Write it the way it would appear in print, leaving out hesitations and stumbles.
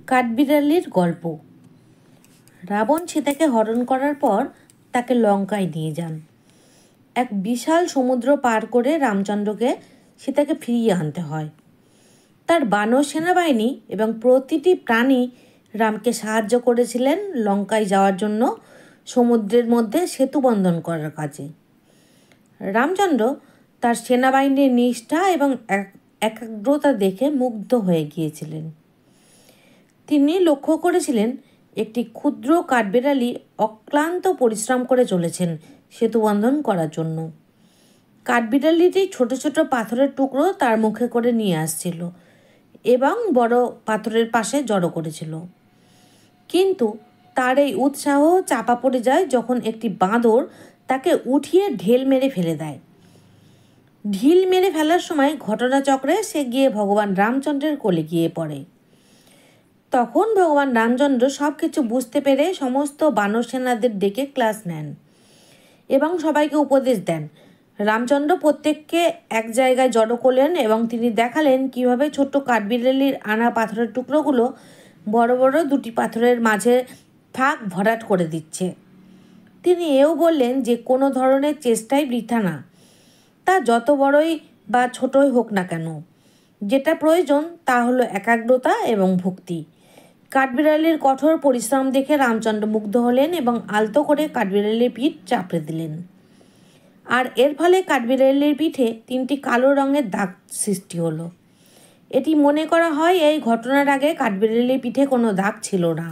কাঠবিড়ালির গল্প। রাবণ সীতাকে হরণ করার পর তাকে লঙ্কায় নিয়ে যান। এক বিশাল সমুদ্র পার করে রামচন্দ্রকে সীতাকে ফিরিয়ে আনতে হয়। তার বানর সেনাবাহিনী এবং প্রতিটি প্রাণী রামকে সাহায্য করেছিলেন লঙ্কায় যাওয়ার জন্য সমুদ্রের মধ্যে সেতু বন্ধন করার কাজে। রামচন্দ্র তার সেনাবাহিনীর নিষ্ঠা এবং একাগ্রতা দেখে মুগ্ধ হয়ে গিয়েছিলেন। তিনি লক্ষ্য করেছিলেন একটি ক্ষুদ্র কাঠবিড়ালি অক্লান্ত পরিশ্রম করে চলেছেন সেতু বন্ধন করার জন্য। কাঠবিড়ালিটি ছোট ছোট পাথরের টুকরো তার মুখে করে নিয়ে আসছিল এবং বড় পাথরের পাশে জড়ো করেছিল। কিন্তু তার এই উৎসাহ চাপা পড়ে যায় যখন একটি বাঁদর তাকে উঠিয়ে ঢিল মেরে ফেলে দেয়। ঢিল মেরে ফেলার সময় ঘটনাচক্রে সে গিয়ে ভগবান রামচন্দ্রের কোলে গিয়ে পড়ে। তখন ভগবান রামচন্দ্র সব কিছু বুঝতে পেরে সমস্ত বানর সেনাদের ডেকে ক্লাস নেন এবং সবাইকে উপদেশ দেন। রামচন্দ্র প্রত্যেককে এক জায়গায় জড়ো করলেন এবং তিনি দেখালেন কিভাবে ছোট্ট কাঠবিড়ালির আনা পাথরের টুকরোগুলো বড় বড় দুটি পাথরের মাঝে ফাঁক ভরাট করে দিচ্ছে। তিনি এও বললেন যে কোনো ধরনের চেষ্টাই বৃথা না, তা যত বড়ই বা ছোটই হোক না কেন। যেটা প্রয়োজন তা হলো একাগ্রতা এবং ভক্তি। কাঠবিড়ালির কঠোর পরিশ্রম দেখে রামচন্দ্র মুগ্ধ হলেন এবং আলতো করে কাঠবিড়ালির পিঠ চাপড়ে দিলেন। আর এর ফলে কাঠবিড়ালির পিঠে 3টি কালো রঙের দাগ সৃষ্টি হলো। এটি মনে করা হয় এই ঘটনার আগে কাঠবিড়ালির পিঠে কোনো দাগ ছিল না।